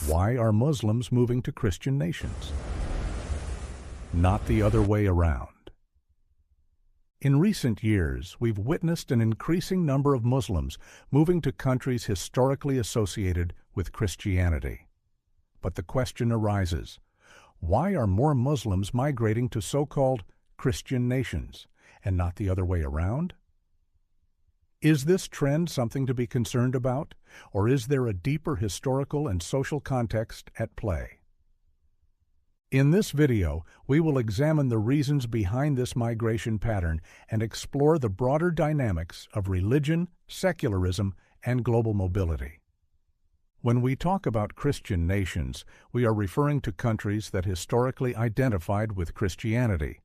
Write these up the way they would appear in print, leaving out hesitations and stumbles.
Why are Muslims moving to Christian nations? Not the other way around. In recent years, we've witnessed an increasing number of Muslims moving to countries historically associated with Christianity. But the question arises, why are more Muslims migrating to so-called Christian nations, and not the other way around? Is this trend something to be concerned about, or is there a deeper historical and social context at play? In this video, we will examine the reasons behind this migration pattern and explore the broader dynamics of religion, secularism, and global mobility. When we talk about Christian nations, we are referring to countries that historically identified with Christianity,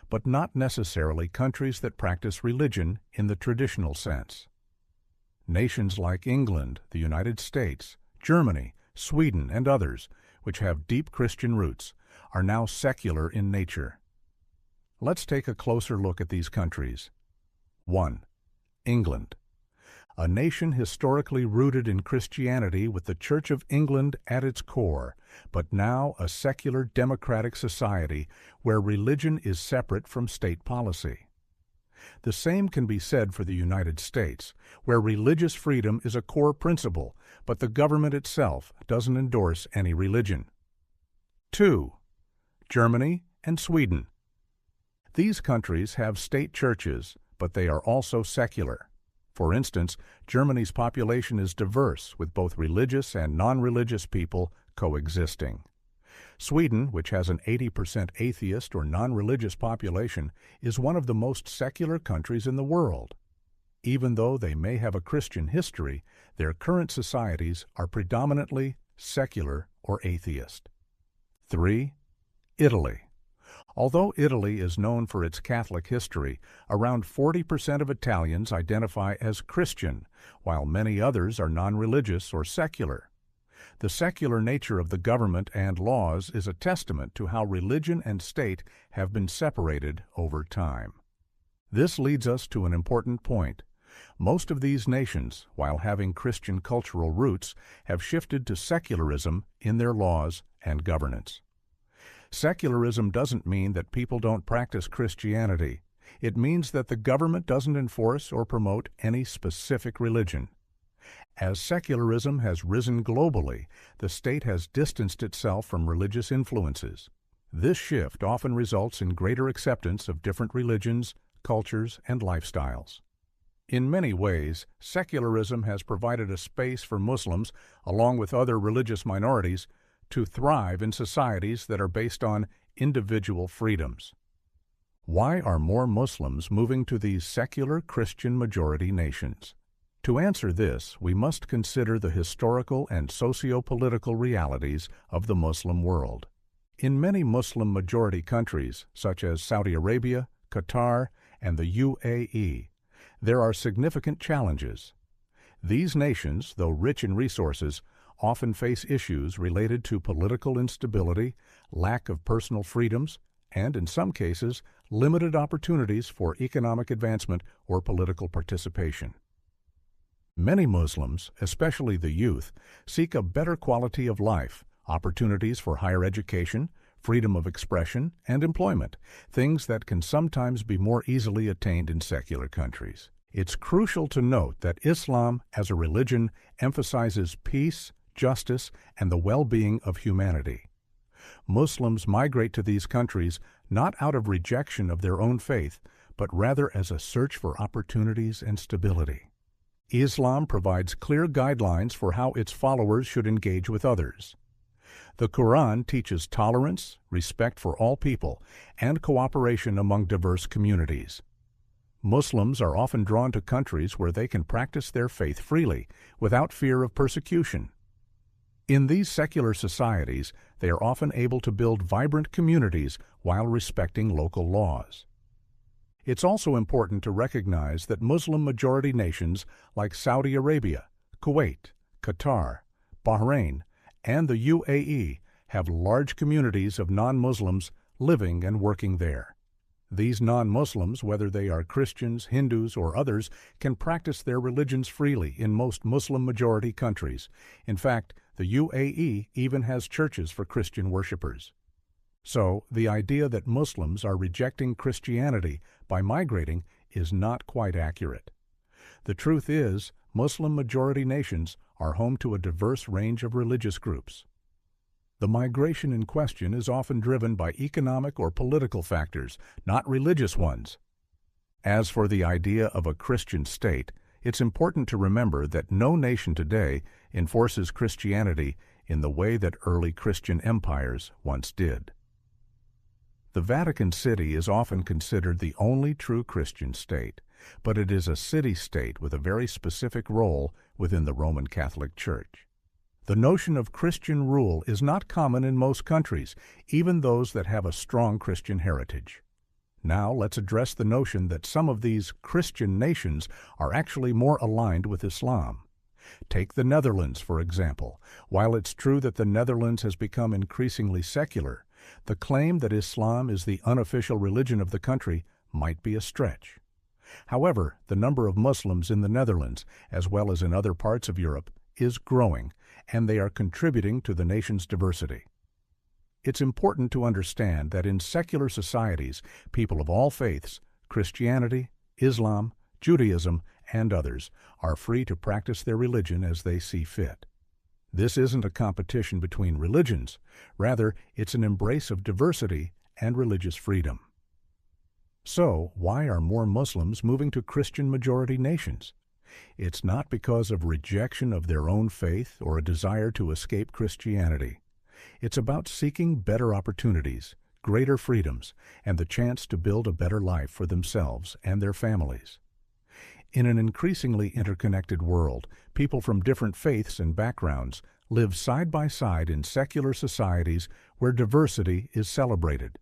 but not necessarily countries that practice religion in the traditional sense. Nations like England, the United States, Germany, Sweden, and others, which have deep Christian roots, are now secular in nature. Let's take a closer look at these countries. 1. England. A nation historically rooted in Christianity with the Church of England at its core, but now a secular democratic society where religion is separate from state policy. The same can be said for the United States, where religious freedom is a core principle, but the government itself doesn't endorse any religion. 2. Germany and Sweden. These countries have state churches, but they are also secular. For instance, Germany's population is diverse, with both religious and non-religious people coexisting. Sweden, which has an 80% atheist or non-religious population, is one of the most secular countries in the world. Even though they may have a Christian history, their current societies are predominantly secular or atheist. 3. Italy. Although Italy is known for its Catholic history, around 40% of Italians identify as Christian, while many others are non-religious or secular. The secular nature of the government and laws is a testament to how religion and state have been separated over time. This leads us to an important point. Most of these nations, while having Christian cultural roots, have shifted to secularism in their laws and governance. Secularism doesn't mean that people don't practice Christianity. It means that the government doesn't enforce or promote any specific religion. As secularism has risen globally, the state has distanced itself from religious influences. This shift often results in greater acceptance of different religions, cultures, and lifestyles. In many ways, secularism has provided a space for Muslims, along with other religious minorities, to thrive in societies that are based on individual freedoms. Why are more Muslims moving to these secular Christian majority nations? To answer this, we must consider the historical and socio-political realities of the Muslim world. In many Muslim majority countries, such as Saudi Arabia, Qatar, and the UAE, there are significant challenges. These nations, though rich in resources, often face issues related to political instability, lack of personal freedoms, and, in some cases, limited opportunities for economic advancement or political participation. Many Muslims, especially the youth, seek a better quality of life, opportunities for higher education, freedom of expression, and employment, things that can sometimes be more easily attained in secular countries. It's crucial to note that Islam, as a religion, emphasizes peace, justice, and the well-being of humanity. Muslims migrate to these countries not out of rejection of their own faith, but rather as a search for opportunities and stability. Islam provides clear guidelines for how its followers should engage with others. The Quran teaches tolerance, respect for all people, and cooperation among diverse communities. Muslims are often drawn to countries where they can practice their faith freely, without fear of persecution. In these secular societies, they are often able to build vibrant communities while respecting local laws. It's also important to recognize that Muslim-majority nations like Saudi Arabia, Kuwait, Qatar, Bahrain, and the UAE have large communities of non-Muslims living and working there. These non-Muslims, whether they are Christians, Hindus, or others, can practice their religions freely in most Muslim-majority countries. In fact, The UAE even has churches for Christian worshipers. So, the idea that Muslims are rejecting Christianity by migrating is not quite accurate. The truth is, Muslim-majority nations are home to a diverse range of religious groups. The migration in question is often driven by economic or political factors, not religious ones. As for the idea of a Christian state, it's important to remember that no nation today enforces Christianity in the way that early Christian empires once did. The Vatican City is often considered the only true Christian state, but it is a city-state with a very specific role within the Roman Catholic Church. The notion of Christian rule is not common in most countries, even those that have a strong Christian heritage. Now let's address the notion that some of these Christian nations are actually more aligned with Islam. Take the Netherlands, for example. While it's true that the Netherlands has become increasingly secular, the claim that Islam is the unofficial religion of the country might be a stretch. However, the number of Muslims in the Netherlands, as well as in other parts of Europe, is growing, and they are contributing to the nation's diversity. It's important to understand that in secular societies, people of all faiths, Christianity, Islam, Judaism, and others, are free to practice their religion as they see fit. This isn't a competition between religions. Rather, it's an embrace of diversity and religious freedom. So, why are more Muslims moving to Christian-majority nations? It's not because of rejection of their own faith or a desire to escape Christianity. It's about seeking better opportunities, greater freedoms, and the chance to build a better life for themselves and their families. In an increasingly interconnected world, people from different faiths and backgrounds live side by side in secular societies where diversity is celebrated.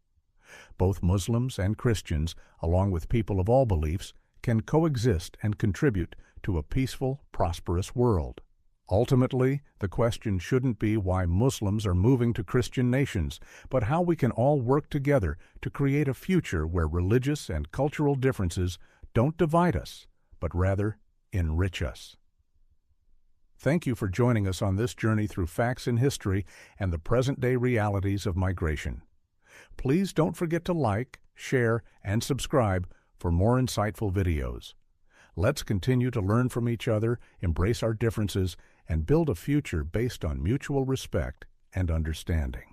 Both Muslims and Christians, along with people of all beliefs, can coexist and contribute to a peaceful, prosperous world. Ultimately, the question shouldn't be why Muslims are moving to Christian nations, but how we can all work together to create a future where religious and cultural differences don't divide us, but rather enrich us. Thank you for joining us on this journey through facts in history and the present-day realities of migration. Please don't forget to like, share, and subscribe for more insightful videos. Let's continue to learn from each other, embrace our differences, and build a future based on mutual respect and understanding.